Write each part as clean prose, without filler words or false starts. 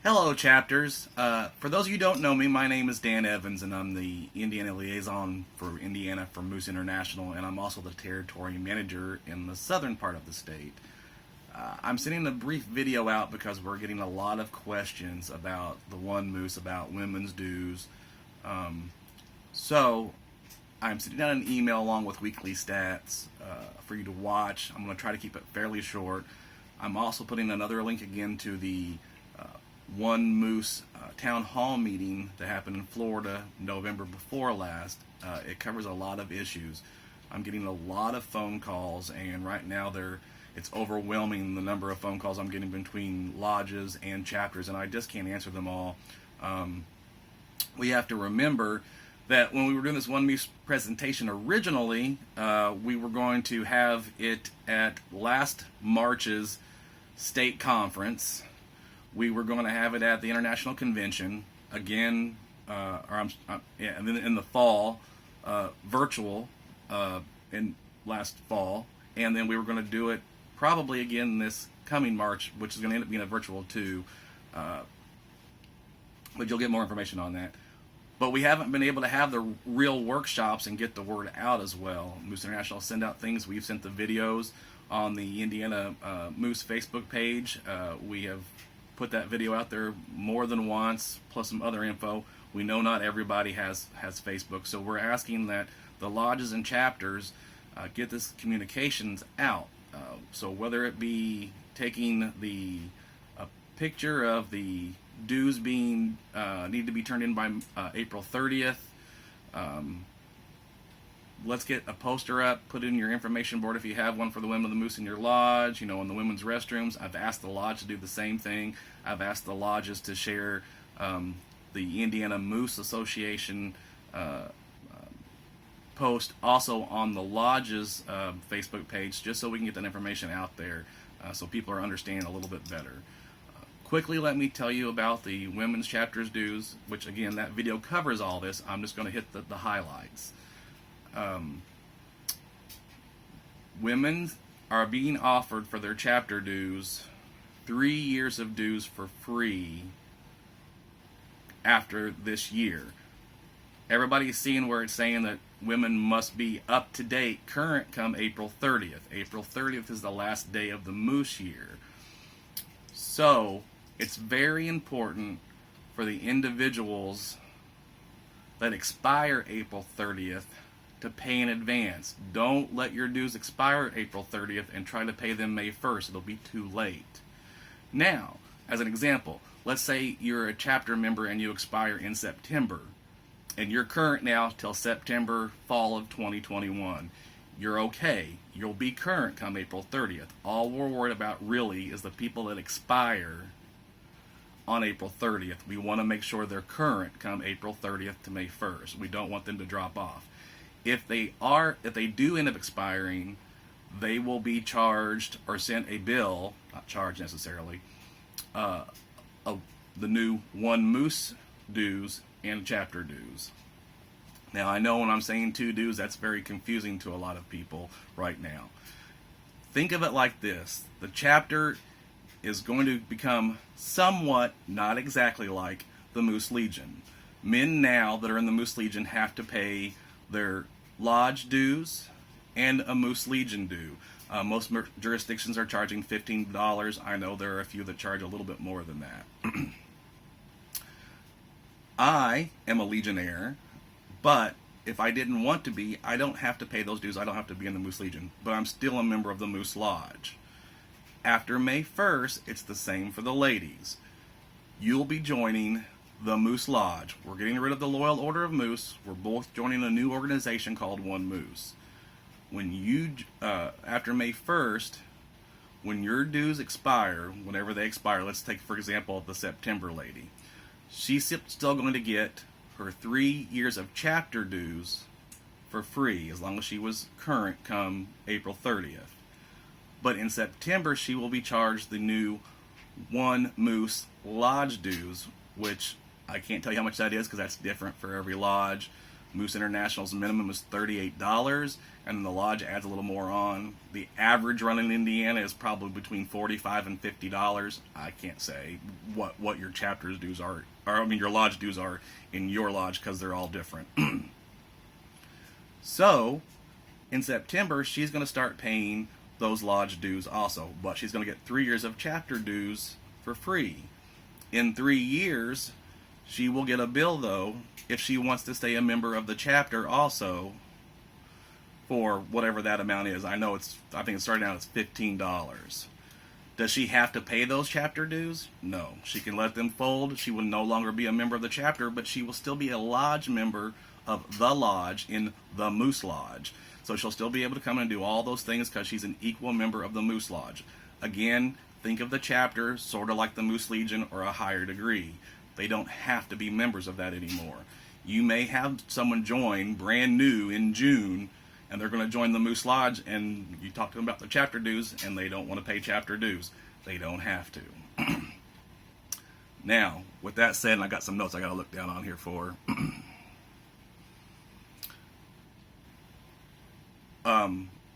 Hello, chapters. For those of you who don't know me, my name is Dan Evans, and I'm the Indiana liaison for Indiana for Moose International, and I'm also the territory manager in the southern part of the state. I'm sending a brief video out because we're getting a lot of questions about the One Moose, about women's dues. So I'm sending out an email along with weekly stats for you to watch. I'm going to try to keep it fairly short. I'm also putting another link again to the One Moose town hall meeting that happened in Florida November before last. It covers a lot of issues. I'm getting a lot of phone calls, and right now it's overwhelming, the number of phone calls I'm getting between lodges and chapters, and I just can't answer them all. We have to remember that when we were doing this One Moose presentation originally, we were going to have it at last March's state conference. We were going to have it at the International Convention again, and then in the fall, virtual in last fall, and then we were going to do it probably again this coming March, which is going to end up being a virtual too. But you'll get more information on that. But we haven't been able to have the real workshops and get the word out as well. Moose International send out things. We've sent the videos on the Indiana Moose Facebook page. We have put that video out there more than once, plus some other info. We know not everybody has Facebook, so we're asking that the lodges and chapters get this communications out. So whether it be taking the picture of the dues being need to be turned in by April 30th. Let's get a poster up, put it in your information board if you have one for the Women of the Moose in your lodge, in the women's restrooms. I've asked the lodge to do the same thing. I've asked the lodges to share the Indiana Moose Association post also on the lodge's Facebook page, just so we can get that information out there so people are understanding a little bit better. Quickly, let me tell you about the women's chapter's dues, which again, that video covers all this. I'm just going to hit the highlights. Women are being offered for their chapter dues 3 years of dues for free after this year. Everybody's seeing where it's saying that women must be up to date, current, come April 30th. April 30th is the last day of the Moose year. So it's very important for the individuals that expire April 30th to pay in advance. Don't let your dues expire April 30th and try to pay them May 1st. It'll be too late. Now, as an example, let's say you're a chapter member and you expire in September, and you're current now till September, fall of 2021. You're okay. You'll be current come April 30th. All we're worried about really is the people that expire on April 30th. We want to make sure they're current come April 30th to May 1st. We don't want them to drop off. If they do end up expiring, they will be charged or sent a bill, not charged necessarily, of the new One Moose dues and chapter dues. Now, I know when I'm saying two dues, that's very confusing to a lot of people right now. Think of it like this. The chapter is going to become somewhat, not exactly like the Moose Legion. Men now that are in the Moose Legion have to pay their lodge dues and a Moose Legion due. Most jurisdictions are charging $15. I know there are a few that charge a little bit more than that. I am a Legionnaire, but if I didn't want to be, I don't have to pay those dues. I don't have to be in the Moose Legion, but I'm still a member of the Moose Lodge. After May 1st, it's the same for the ladies. You'll be joining the Moose Lodge. We're getting rid of the Loyal Order of Moose. We're both joining a new organization called One Moose. When you, after May 1st, when your dues expire, whenever they expire, let's take, for example, the September lady. She's still going to get her 3 years of chapter dues for free, as long as she was current come April 30th. But in September, she will be charged the new One Moose Lodge dues, which I can't tell you how much that is because that's different for every lodge. Moose International's minimum is $38, and then the lodge adds a little more on. The average run in Indiana is probably between $45 and $50. I can't say what your chapter's dues are, or I mean your lodge dues are in your lodge, because they're all different. So, in September, she's going to start paying those lodge dues also, but she's going to get 3 years of chapter dues for free. In 3 years, she will get a bill, though, if she wants to stay a member of the chapter also, for whatever that amount is. I think it's starting out as $15. Does she have to pay those chapter dues? No. She can let them fold. She will no longer be a member of the chapter, but she will still be a lodge member of the lodge in the Moose Lodge. So she'll still be able to come and do all those things because she's an equal member of the Moose Lodge. Again, think of the chapter sort of like the Moose Legion or a higher degree. They don't have to be members of that anymore. You may have someone join brand new in June, and they're going to join the Moose Lodge, and you talk to them about the chapter dues, and they don't want to pay chapter dues. They don't have to. Now, with that said, and I got some notes I got to look down on here for.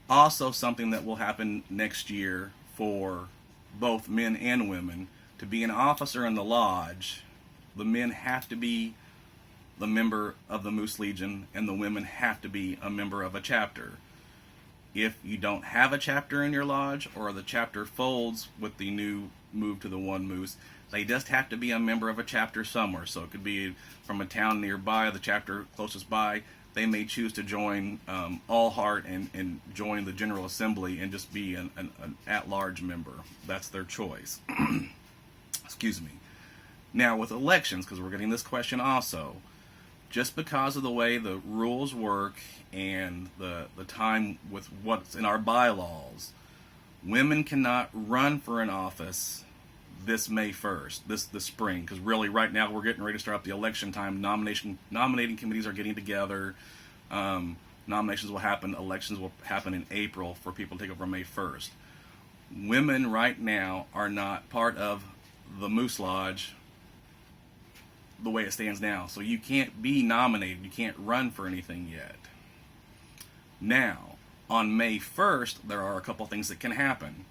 Also, something that will happen next year for both men and women, to be an officer in the lodge, the men have to be the member of the Moose Legion, and the women have to be a member of a chapter. If you don't have a chapter in your lodge, or the chapter folds with the new move to the One Moose, they just have to be a member of a chapter somewhere. So it could be from a town nearby, the chapter closest by. They may choose to join All Heart and join the General Assembly and just be an at-large member. That's their choice. Excuse me. Now, with elections, because we're getting this question also, just because of the way the rules work and the time with what's in our bylaws, women cannot run for an office this May 1st, this spring, because really right now we're getting ready to start up the election time. Nominating committees are getting together. Nominations will happen. Elections will happen in April for people to take over May 1st. Women right now are not part of the Moose Lodge the way it stands now. So you can't be nominated. You can't run for anything yet. Now, on May 1st, there are a couple things that can happen.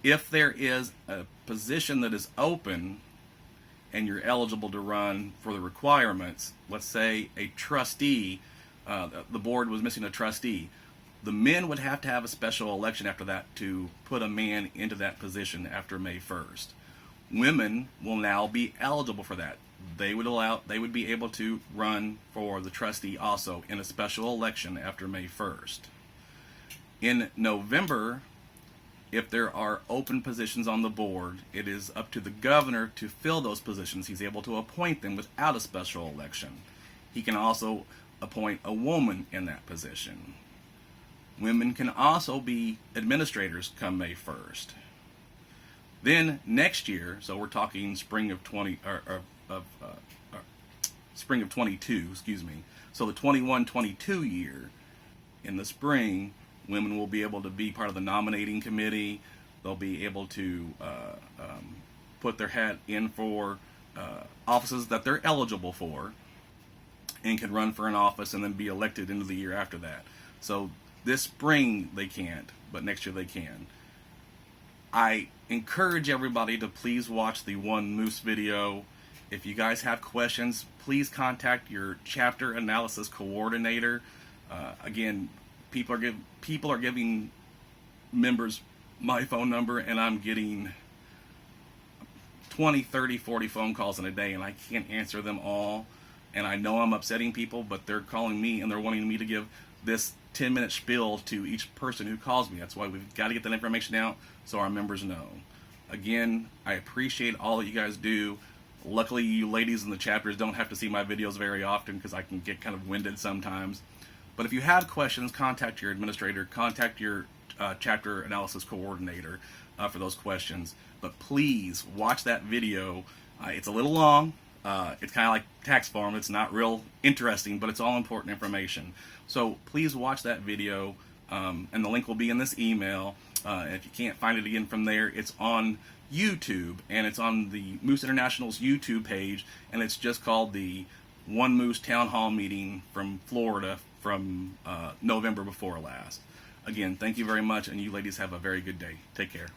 If there is a position that is open and you're eligible to run for the requirements, let's say a trustee, the board was missing a trustee, the men would have to have a special election after that to put a man into that position after May 1st. Women will now be eligible for that. They would be able to run for the trustee also in a special election after May 1st. In November, if there are open positions on the board, it is up to the governor to fill those positions. He's able to appoint them without a special election. He can also appoint a woman in that position. Women can also be administrators come May 1st. Then next year, so we're talking spring of 22, excuse me. So the 21-22 year, in the spring, women will be able to be part of the nominating committee. They'll be able to put their hat in for offices that they're eligible for, and can run for an office and then be elected into the year after that. So this spring they can't, but next year they can. I encourage everybody to please watch the One Moose video. If you guys have questions, please contact your chapter analysis coordinator. Again, people are giving members my phone number, and I'm getting 20, 30, 40 phone calls in a day, and I can't answer them all. And I know I'm upsetting people, but they're calling me and they're wanting me to give this 10-minute spiel to each person who calls me. That's why we've got to get that information out so our members know. Again, I appreciate all that you guys do. Luckily, you ladies in the chapters don't have to see my videos very often because I can get kind of winded sometimes. But if you have questions, contact your administrator, contact your chapter analysis coordinator for those questions. But please watch that video. It's a little long. It's kind of like tax form. It's not real interesting, but it's all important information. So please watch that video, and the link will be in this email. If you can't find it again from there, it's on YouTube, and it's on the Moose International's YouTube page, and it's just called the One Moose Town Hall meeting from Florida from November before last. Again, thank you very much, and you ladies have a very good day. Take care.